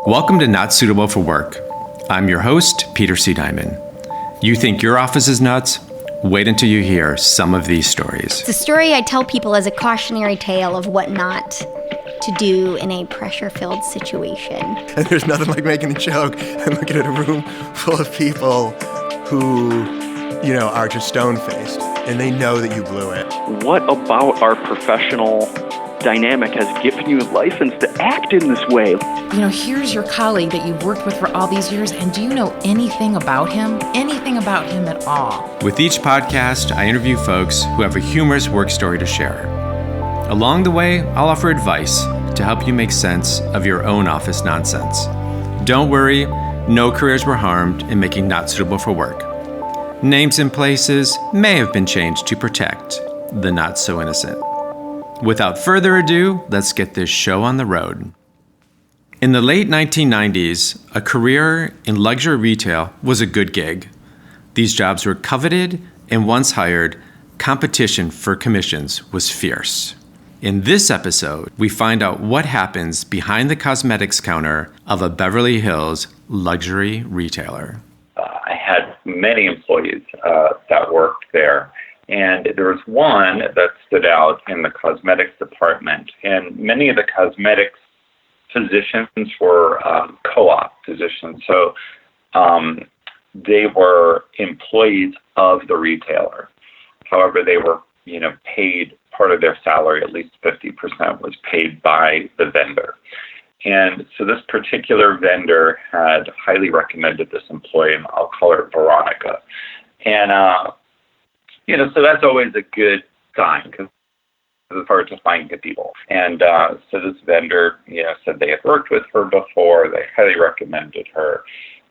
Welcome to Not Suitable for Work. I'm your host, Peter C. Diamond. You think your office is nuts? Wait until you hear some of these stories. It's a story I tell people as a cautionary tale of what not to do in a pressure-filled situation. And there's nothing like making a joke and looking at a room full of people who, are just stone-faced, and they know that you blew it. What about our professional dynamic has given you a license to act in this way? Here's your colleague that you've worked with for all these years, and do you know anything about him? Anything about him at all? With each podcast, I interview folks who have a humorous work story to share. Along the way, I'll offer advice to help you make sense of your own office nonsense. Don't worry, no careers were harmed in making Not Suitable for Work. Names and places may have been changed to protect the not so innocent. Without further ado, let's get this show on the road. In the late 1990s, a career in luxury retail was a good gig. These jobs were coveted, and once hired, competition for commissions was fierce. In this episode, we find out what happens behind the cosmetics counter of a Beverly Hills luxury retailer. I had many employees that worked there. And there was one that stood out in the cosmetics department. And many of the cosmetics positions were co-op positions. So they were employees of the retailer. However, they were, paid part of their salary, at least 50% was paid by the vendor. And so this particular vendor had highly recommended this employee, and I'll call her Veronica. And so that's always a good sign because it's hard to find good people. And so this vendor, said they had worked with her before. They highly recommended her.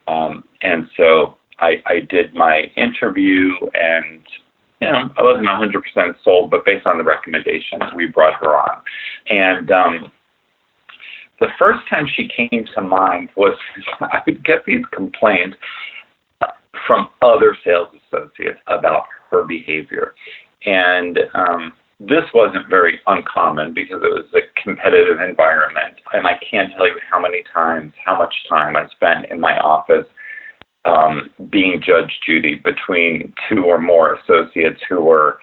And so I did my interview, and I wasn't 100% sold, but based on the recommendations, we brought her on. And the first time she came to mind was I would get these complaints from other sales associates about her behavior. And this wasn't very uncommon because it was a competitive environment. And I can't tell you how much time I spent in my office being Judge Judy between two or more associates who were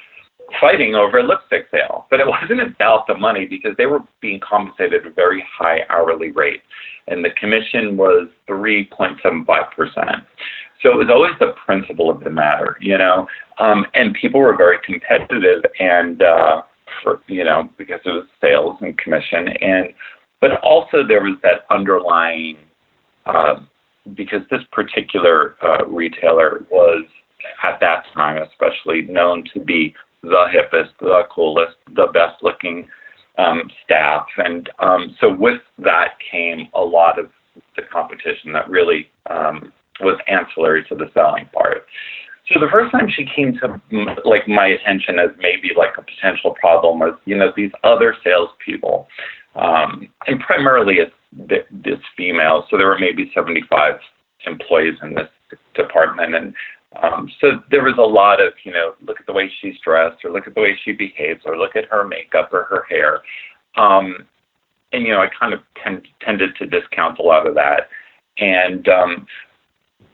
fighting over a lipstick sale. But it wasn't about the money because they were being compensated at a very high hourly rate. And the commission was 3.75%. So it was always the principle of the matter, and people were very competitive and, because it was sales and commission. But also there was that underlying, because this particular retailer was at that time especially known to be the hippest, the coolest, the best looking staff. And so with that came a lot of the competition that really was ancillary to the selling part. So the first time she came to my attention as maybe a potential problem was, these other salespeople, and primarily it's this female. So there were maybe 75 employees in this department. And so there was a lot of, look at the way she's dressed, or look at the way she behaves, or look at her makeup or her hair. And, I kind of tended to discount a lot of that. And,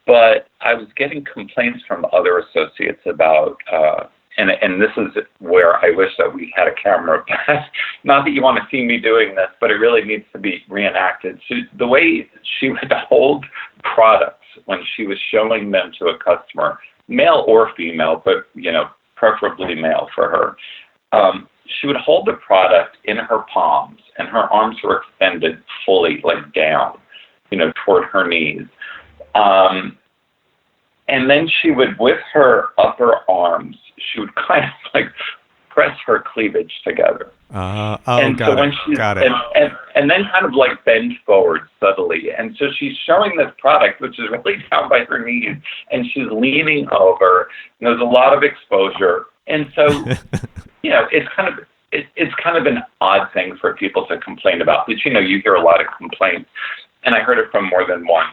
but I was getting complaints from other associates about, and this is where I wish that we had a camera. Not that you want to see me doing this, but it really needs to be reenacted. So the way she would hold products when she was showing them to a customer, male or female, but, preferably male for her, she would hold the product in her palms, and her arms were extended fully, down, toward her knees. And then she would, with her upper arms, she would kind of press her cleavage together. Got it. And then kind of bend forward subtly. And so she's showing this product, which is really down by her knees, and she's leaning over. And there's a lot of exposure. And so, it's kind of an odd thing for people to complain about. But, you hear a lot of complaints. And I heard it from more than one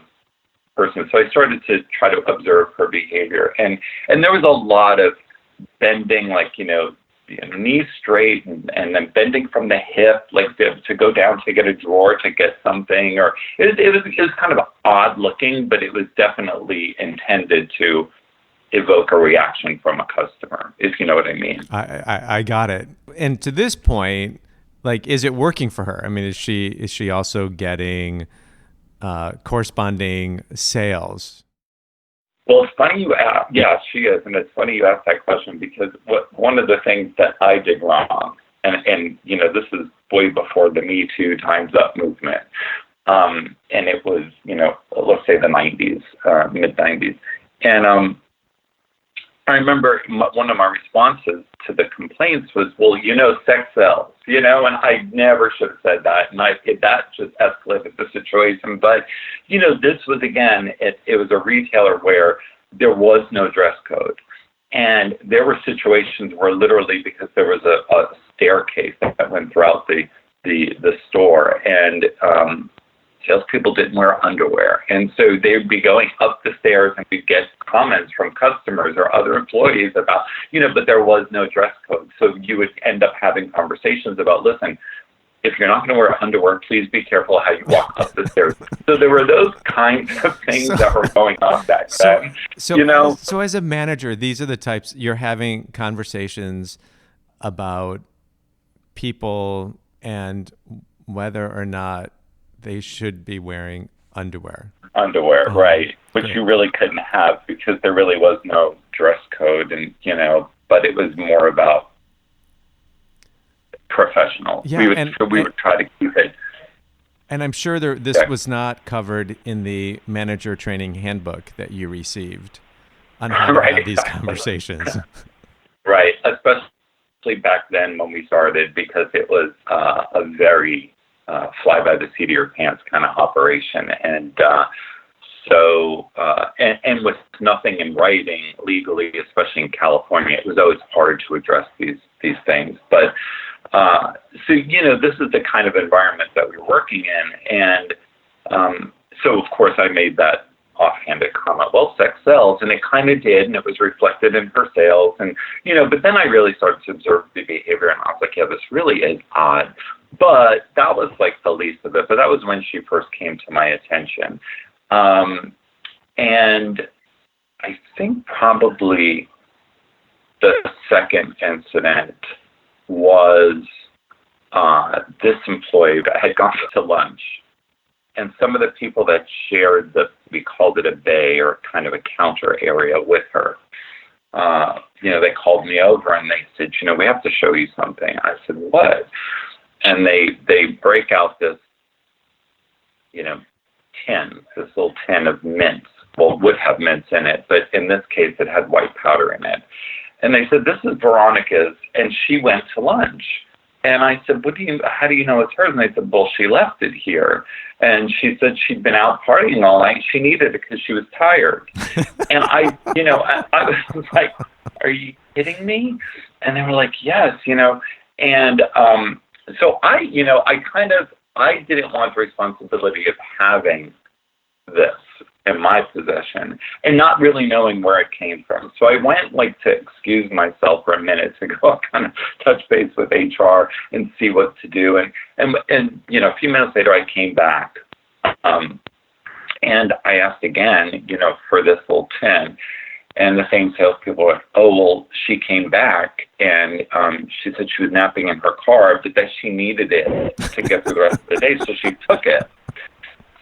person. So I started to try to observe her behavior. And there was a lot of bending, knees straight and then bending from the hip, like to go down to get a drawer to get something, or it was kind of odd looking, but it was definitely intended to evoke a reaction from a customer, if you know what I mean. I got it. And to this point, like, is it working for her? I mean, is she also getting corresponding sales? Well, it's funny you ask. Yeah, she is, and it's funny you ask that question because one of the things that I did wrong, and this is way before the Me Too Time's Up movement, and it was let's say the 90s, mid 90s, and I remember one of my responses to the complaints was, well, sex sells, and I never should have said that. And that just escalated the situation. But, this was, again, it was a retailer where there was no dress code. And there were situations where literally, because there was a staircase that went throughout the store, and salespeople didn't wear underwear. And so they'd be going up the stairs and we'd get comments from customers or other employees about, but there was no dress code. So you would end up having conversations about, listen, if you're not going to wear underwear, please be careful how you walk up the stairs. So there were those kinds of things that were going on back then. So as a manager, these are the types you're having conversations about people and whether or not they should be wearing underwear. Right. Which you really couldn't have because there really was no dress code, and but it was more about professional. Yeah, we would try to keep it. And I'm sure this was not covered in the manager training handbook that you received on how to have these conversations. Right, especially back then when we started, because it was a very fly by the seat of your pants kind of operation, and with nothing in writing legally, especially in California, it was always hard to address these things. But this is the kind of environment that we were working in, and so of course I made that offhanded comment, well, sex sells, and it kind of did, and it was reflected in her sales, and but then I really started to observe the behavior, and I was like, yeah, this really is odd. But that was like the least of it. But that was when she first came to my attention. And I think probably the second incident was this employee had gone to lunch. And some of the people that shared we called it a bay or kind of a counter area with her, they called me over and they said, we have to show you something. I said, what? And they break out this, this little tin of mints. Well, it would have mints in it, but in this case, it had white powder in it. And they said, this is Veronica's, and she went to lunch. And I said, how do you know it's hers? And they said, well, she left it here. And she said she'd been out partying all night. She needed it because she was tired. And I was like, are you kidding me? And they were like, yes, and so I didn't want the responsibility of having this in my possession and not really knowing where it came from. So I went to excuse myself for a minute to go kind of touch base with HR and see what to do. And a few minutes later I came back and I asked again, for this little tin. And the same salespeople were like, oh, well, she came back and she said she was napping in her car, but that she needed it to get through the rest of the day, so she took it.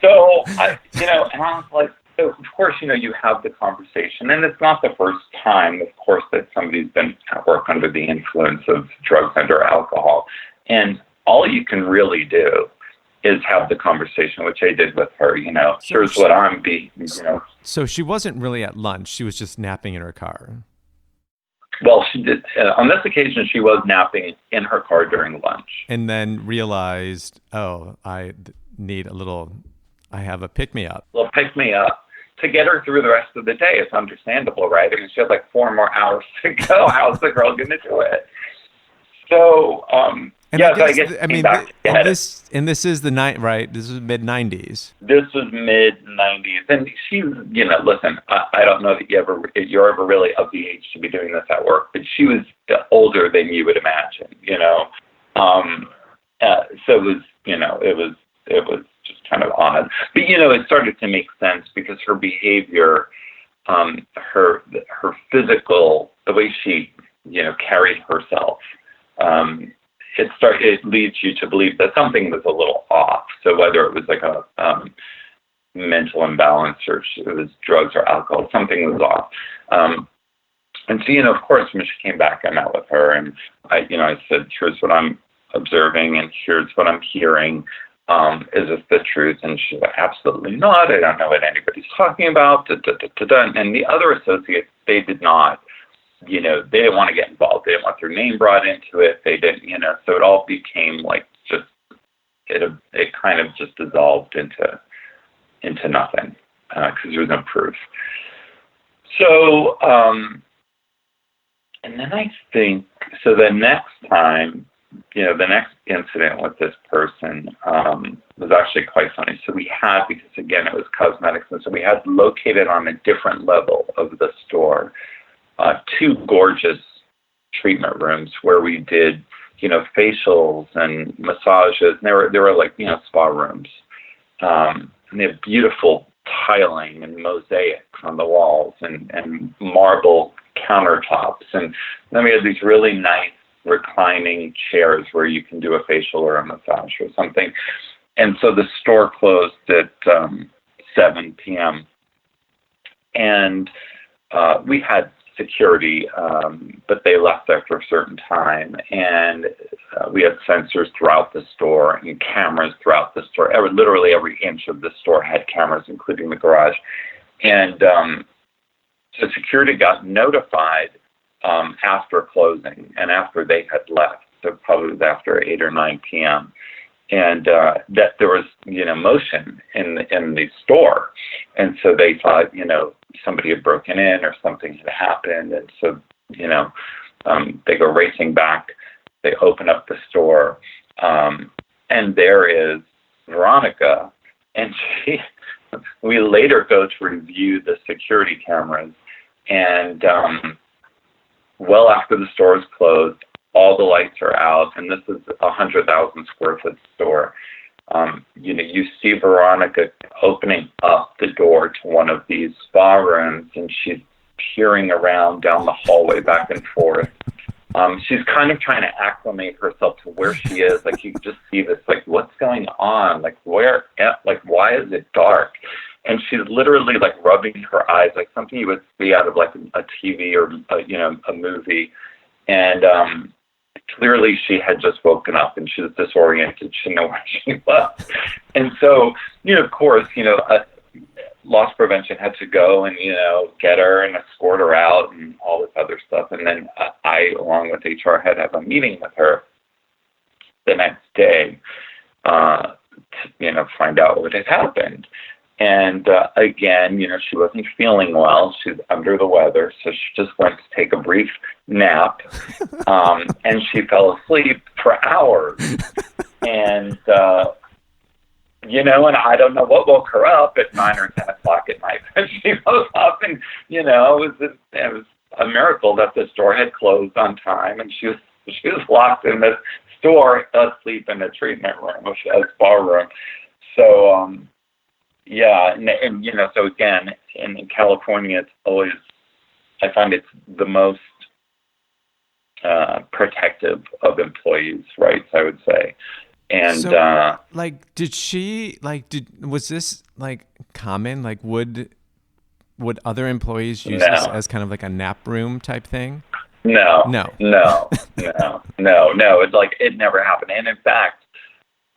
So, and I was like, so of course, you have the conversation, and it's not the first time, of course, that somebody's been at work under the influence of drugs and or alcohol. And all you can really do is have the conversation, which I did with her, here's what I'm being, So she wasn't really at lunch. She was just napping in her car. Well, she did. On this occasion, she was napping in her car during lunch. And then realized, I have a pick-me-up. Well, pick-me-up. To get her through the rest of the day, it's understandable, right? I mean, she had 4 more hours to go. How's the girl going to do it? So, And yeah, I so I guess, guess I mean, back to and it. this is the night, right? This is mid '90s. This was mid '90s, and she's, listen, I don't know that you're ever really of the age to be doing this at work, but she was older than you would imagine. So it was just kind of odd, but it started to make sense because her behavior, her physical, the way she carried herself. It leads you to believe that something was a little off. So whether it was like a mental imbalance or it was drugs or alcohol, something was off. And so, of course, when she came back, I met with her and I said, here's what I'm observing and here's what I'm hearing. Is this the truth? And she's like, absolutely not. I don't know what anybody's talking about. And the other associates, they did not. They didn't want to get involved. They didn't want their name brought into it. They didn't, so it all became like it kind of just dissolved into nothing because there was no proof. So, and then I think, so the next time, the next incident with this person was actually quite funny. So we had, because again, it was cosmetics, and so we had located on a different level of the store 2 gorgeous treatment rooms where we did, facials and massages. And they were like, spa rooms. And they have beautiful tiling and mosaics on the walls and marble countertops. And then we had these really nice reclining chairs where you can do a facial or a massage or something. And so the store closed at 7 p.m. And we had security, but they left after a certain time. And we had sensors throughout the store and cameras throughout the store. Literally every inch of the store had cameras, including the garage. And so security got notified after closing and after they had left. So probably after 8 or 9 p.m. And that there was, motion in the store. And so they thought, somebody had broken in or something had happened. And so, they go racing back. They open up the store. And there is Veronica. And we later go to review the security cameras. And well after the store is closed, all the lights are out, and this is a 100,000 square foot store. You see Veronica opening up the door to one of these spa rooms, and she's peering around down the hallway back and forth. She's kind of trying to acclimate herself to where she is. Like, you can just see this, like, what's going on? Like, why is it dark? And she's literally, like, rubbing her eyes, like something you would see out of, like, a TV or, a movie. And clearly she had just woken up and she was disoriented. She didn't know where she was. And so, of course, loss prevention had to go and, get her and escort her out and all this other stuff. And then I, along with HR, had to have a meeting with her the next day to, find out what had happened. And again, she wasn't feeling well. She's under the weather, so she just went to take a brief nap, and she fell asleep for hours. And and I don't know what woke her up at 9 or 10 o'clock at night. And she woke up, and it was a miracle that the store had closed on time, and she was locked in the store, asleep in the treatment room, a spa room. So. Yeah, and so again, in California, it's always, I find it's the most protective of employees' rights, I would say. And so, was this like common? Like, would other employees use this as kind of like a nap room type thing? No. It's like, it never happened. And in fact,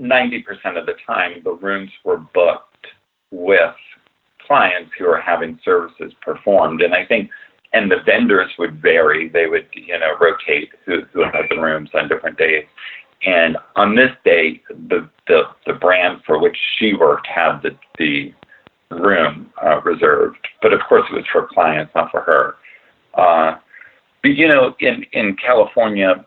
90% of the time, the rooms were booked with clients who are having services performed. And I think, and the vendors would vary. They would, rotate who had the rooms on different days. And on this day, the brand for which she worked had the room reserved. But of course, it was for clients, not for her. But, in California,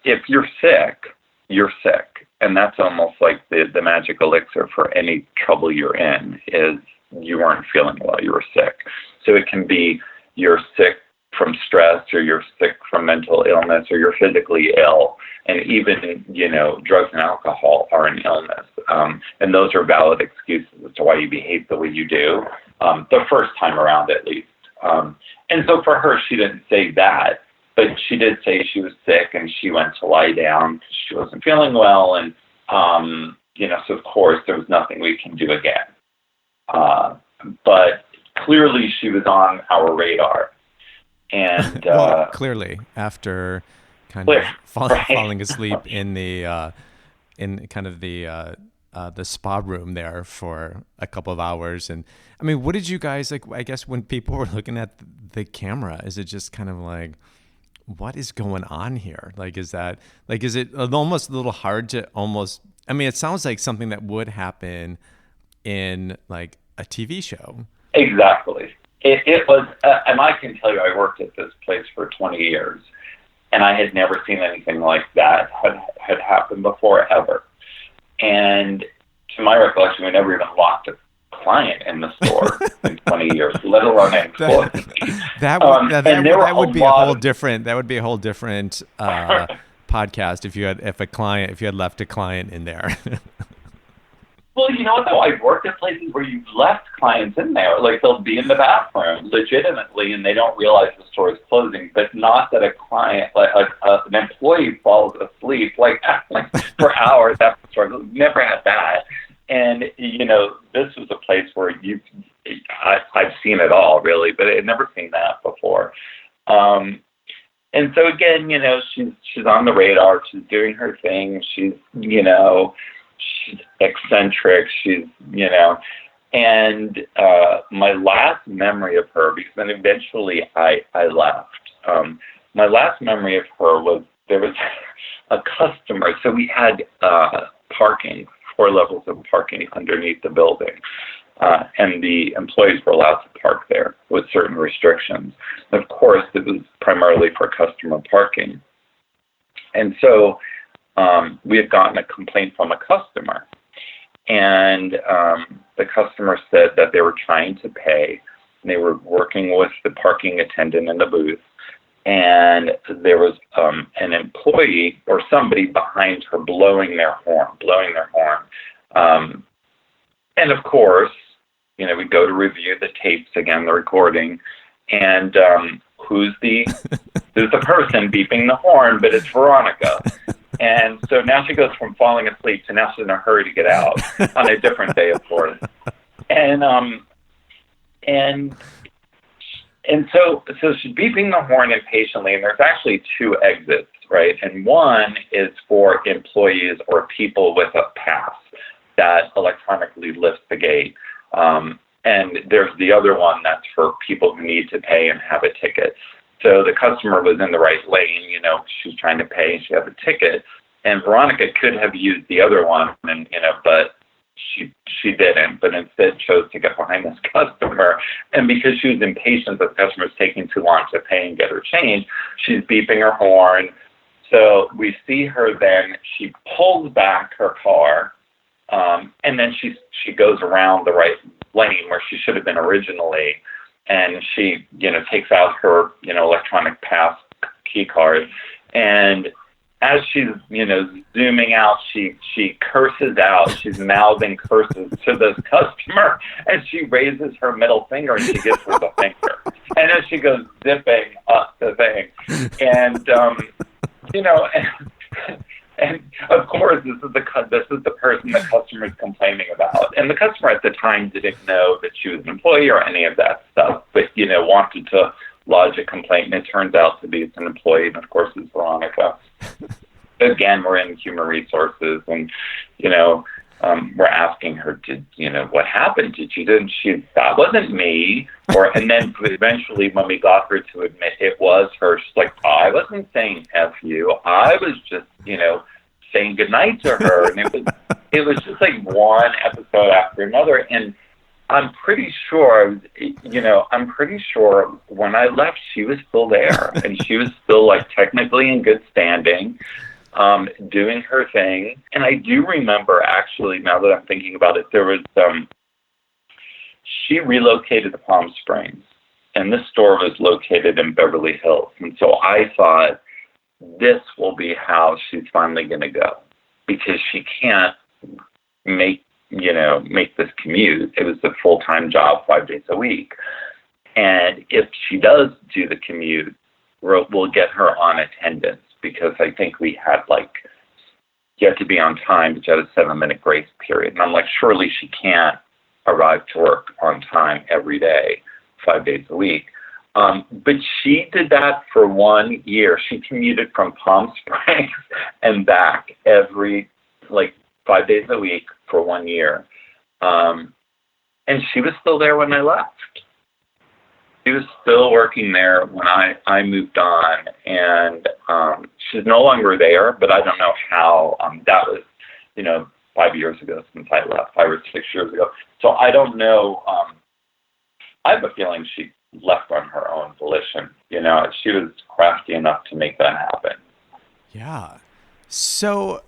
if you're sick, you're sick. And that's almost like the magic elixir for any trouble you're in is you weren't feeling well, you were sick. So it can be you're sick from stress, or you're sick from mental illness, or you're physically ill. And even, drugs and alcohol are an illness. And those are valid excuses as to why you behave the way you do, the first time around at least. And so for her, she didn't say that, but she did say she was sick and she went to lie down because she wasn't feeling well. And, so of course there was nothing we can do again. But clearly she was on our radar. And well, clearly, after kind of falling asleep in the in kind of the spa room there for a couple of hours, and I mean, what did you guys like? I guess when people were looking at the camera, is it just kind of like, what is going on here? Like, is it almost a little hard to almost? I mean, it sounds like something that would happen in like a TV show. Exactly. It was, and I can tell you, I worked at this place for 20 years, and I had never seen anything like that had happened before, ever. And to my recollection, we never even locked a client in the store in 20 years, let alone an employee. That would be a whole different podcast if you had left a client in there. Well, you know what, though? I've worked at places where you've left clients in there. Like, they'll be in the bathroom legitimately, and they don't realize the store is closing, but not that a client, an employee falls asleep, like for hours after the store. Never had that. And, this was a place where I've seen it all, really, but I had never seen that before. And so, again, she's on the radar. She's doing her thing. She's eccentric, and my last memory of her, because then eventually I left, my last memory of her was there was a customer, so we had parking, 4 levels of parking underneath the building, and the employees were allowed to park there with certain restrictions. Of course, it was primarily for customer parking. And so we had gotten a complaint from a customer, and the customer said that they were trying to pay. They were working with the parking attendant in the booth, and there was an employee or somebody behind her blowing their horn. And of course, we go to review the tapes again, the recording, and who's the person beeping the horn? But it's Veronica. And so now she goes from falling asleep to now she's in a hurry to get out on a different day, of course. And so she's beeping the horn impatiently, and there's actually 2 exits, right? And one is for employees or people with a pass that electronically lifts the gate. And there's the other one that's for people who need to pay and have a ticket. So the customer was in the right lane, she was trying to pay and she had a ticket. And Veronica could have used the other one, and but she didn't, but instead chose to get behind this customer. And because she was impatient that the customer was taking too long to pay and get her change, she's beeping her horn. So we see her then, she pulls back her car, and then she goes around the right lane where she should have been originally, and she, takes out her, electronic pass key card, and as she's, zooming out, she curses out. She's mouthing curses to this customer, and she raises her middle finger and she gives her the finger. And then she goes zipping up the thing. And, and of course, this is the person the customer is complaining about. And the customer at the time didn't know that she was an employee or any of that stuff, but, wanted to lodge a complaint, and it turns out to be it's an employee, and of course it's Veronica. Again, we're in human resources, and we're asking her, what happened? That wasn't me. And then eventually, when we got her to admit it was her, she's like, I wasn't saying F you. I was just, saying goodnight to her. And it was just like one episode after another. And I'm pretty sure, when I left, she was still there, and she was still like technically in good standing, doing her thing. And I do remember, actually, now that I'm thinking about it, there was, she relocated to Palm Springs, and this store was located in Beverly Hills. And so I thought, this will be how she's finally going to go, because she can't make this commute. It was a full-time job, 5 days a week. And if she does do the commute, we'll get her on attendance, because I think we had you had to be on time, but you had a 7-minute grace period. And I'm like, surely she can't arrive to work on time every day, 5 days a week. But she did that for 1 year. She commuted from Palm Springs and back every 5 days a week for 1 year. And she was still there when I left. She was still working there when I moved on, and she's no longer there, but I don't know how. That was, 5 years ago since I left, 5 or 6 years ago. So I don't know. I have a feeling she left on her own volition. She was crafty enough to make that happen. Yeah. So,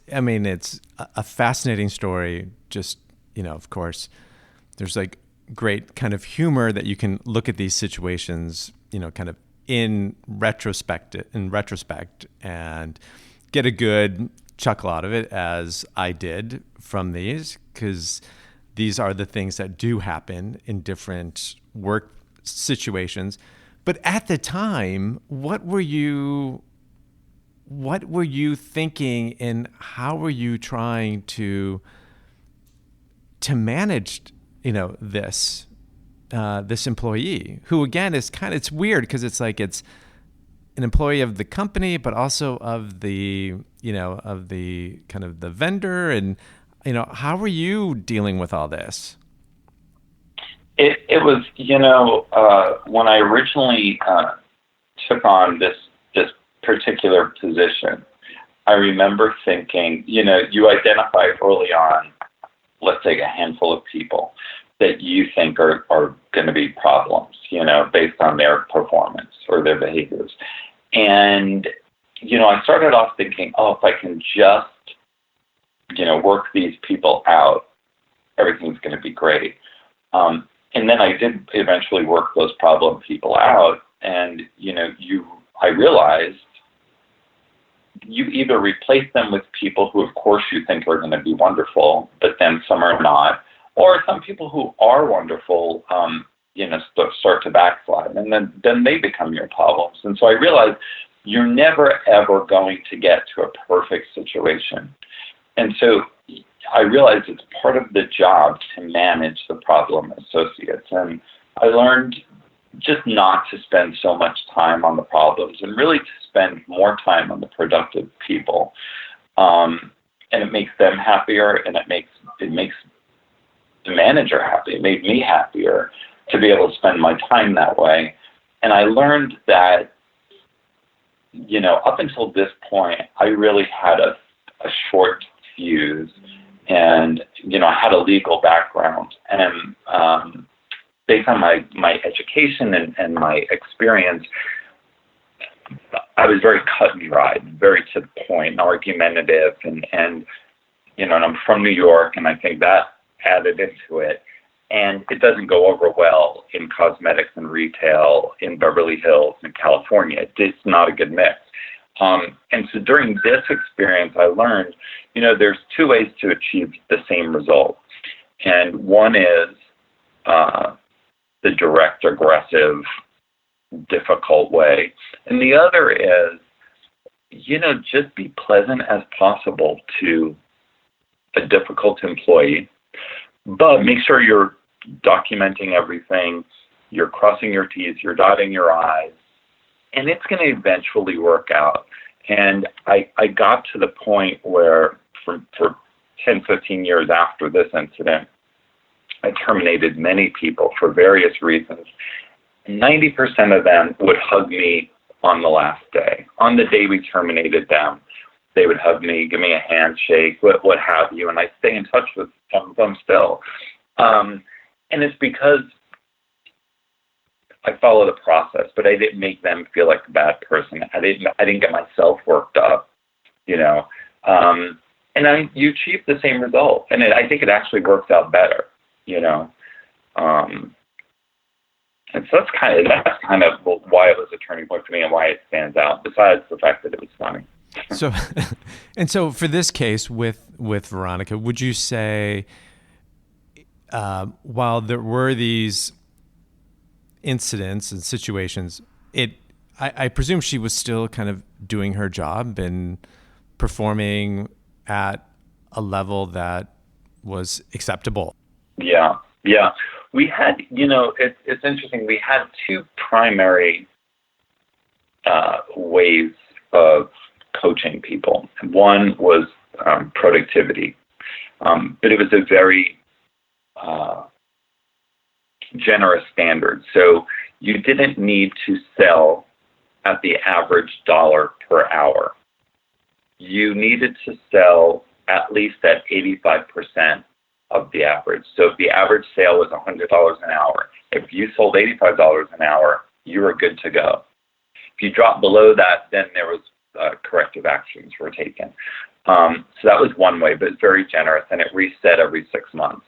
it's a fascinating story. Just, of course, there's great kind of humor that you can look at these situations, kind of in retrospect and get a good chuckle out of it, as I did from these, because these are the things that do happen in different work situations. But at the time, what were you thinking, and how were you trying to manage, this employee who, again, is it's weird, because it's an employee of the company, but also of the kind of the vendor. And, how were you dealing with all this? It was, when I originally took on this particular position, I remember thinking, you identify early on, let's say, a handful of people that you think are going to be problems, based on their performance or their behaviors. And, I started off thinking, if I can just, work these people out, everything's going to be great. And then I did eventually work those problem people out. And, I realized you either replace them with people who, of course, you think are going to be wonderful, but then some are not, or some people who are wonderful, start to backslide, and then they become your problems. And so I realized you're never, ever going to get to a perfect situation. And so I realized it's part of the job to manage the problem associates. And I learned just not to spend so much time on the problems, and really to spend more time on the productive people. And it makes them happier, and it makes the manager happy. It made me happier to be able to spend my time that way. And I learned that, up until this point, I really had a short fuse, and, I had a legal background. And based on my education and my experience, I was very cut and dried, very to the point, argumentative, and I'm from New York, and I think that added into it. And it doesn't go over well in cosmetics and retail in Beverly Hills in California. It's not a good mix. And so during this experience, I learned, there's two ways to achieve the same result. And one is the direct, aggressive, difficult way. And the other is, just be pleasant as possible to a difficult employee, but make sure you're documenting everything, you're crossing your T's, you're dotting your I's, and it's going to eventually work out. And I got to the point where for 10, 15 years after this incident, I terminated many people for various reasons. 90% of them would hug me on the last day. On the day we terminated them, they would hug me, give me a handshake, what have you, and I stay in touch with some of them still. And it's because I follow the process, but I didn't make them feel like a bad person. I didn't get myself worked up, and you achieve the same result. And I think it actually works out better, And so that's kind of why it was a turning point for me and why it stands out, besides the fact that it was funny. So for this case with Veronica, would you say, while there were these incidents and situations, I presume she was still kind of doing her job and performing at a level that was acceptable? Yeah. We had, it's interesting. We had two primary ways of coaching people. One was productivity, but it was a very generous standard. So you didn't need to sell at the average $1 per hour. You needed to sell at least at 85% of the average. So if the average sale was $100 an hour, if you sold $85 an hour, you were good to go. If you dropped below that, then there was corrective actions were taken. So that was one way, but it's very generous, and it reset every 6 months.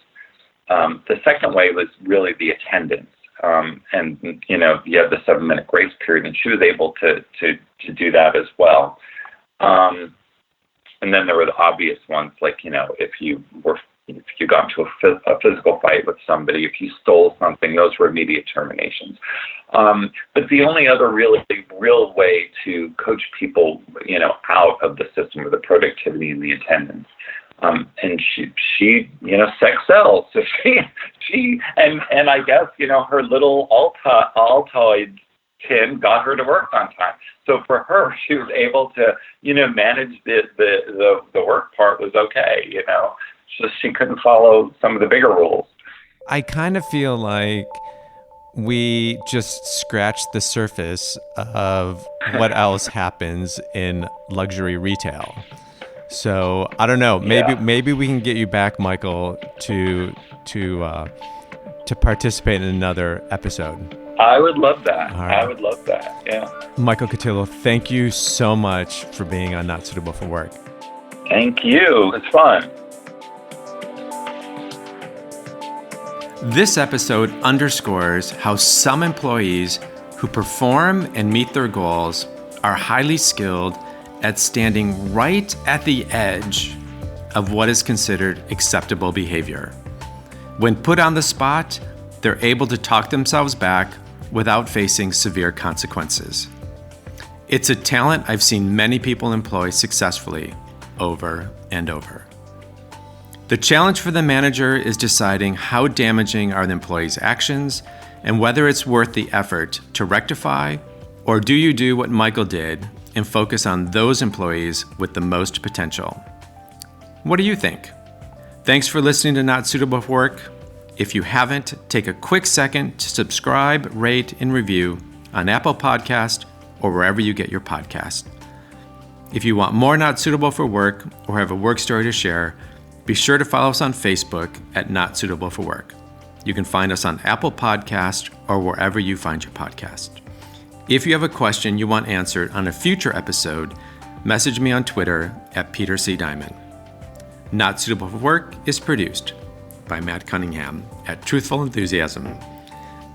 The second way was really the attendance. And you have the 7-minute grace period, and she was able to do that as well. And then there were the obvious ones, like, if you got into a physical fight with somebody, if you stole something, those were immediate terminations. But the only other real way to coach people, out of the system were the productivity and the attendance. And she sex sells. So she and I guess, her little Altoid tin got her to work on time. So for her, she was able to, manage the work part was okay, So she couldn't follow some of the bigger rules. I kind of feel like we just scratched the surface of what else happens in luxury retail. So I don't know. Maybe we can get you back, Michael, to participate in another episode. I would love that. All right. I would love that. Yeah. Michael Cotillo, thank you so much for being on Not Suitable for Work. Thank you. It's fun. This episode underscores how some employees who perform and meet their goals are highly skilled at standing right at the edge of what is considered acceptable behavior. When put on the spot, they're able to talk themselves back without facing severe consequences. It's a talent I've seen many people employ successfully over and over. The challenge for the manager is deciding how damaging are the employee's actions and whether it's worth the effort to rectify, or do you do what Michael did and focus on those employees with the most potential? What do you think? Thanks for listening to Not Suitable for Work. If you haven't, take a quick second to subscribe, rate, and review on Apple Podcast or wherever you get your podcast. If you want more Not Suitable for Work or have a work story to share, be sure to follow us on Facebook at Not Suitable for Work. You can find us on Apple Podcast or wherever you find your podcast. If you have a question you want answered on a future episode, message me on Twitter at Peter C. Diamond. Not Suitable for Work is produced by Matt Cunningham at Truthful Enthusiasm.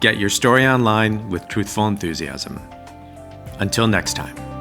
Get your story online with Truthful Enthusiasm. Until next time.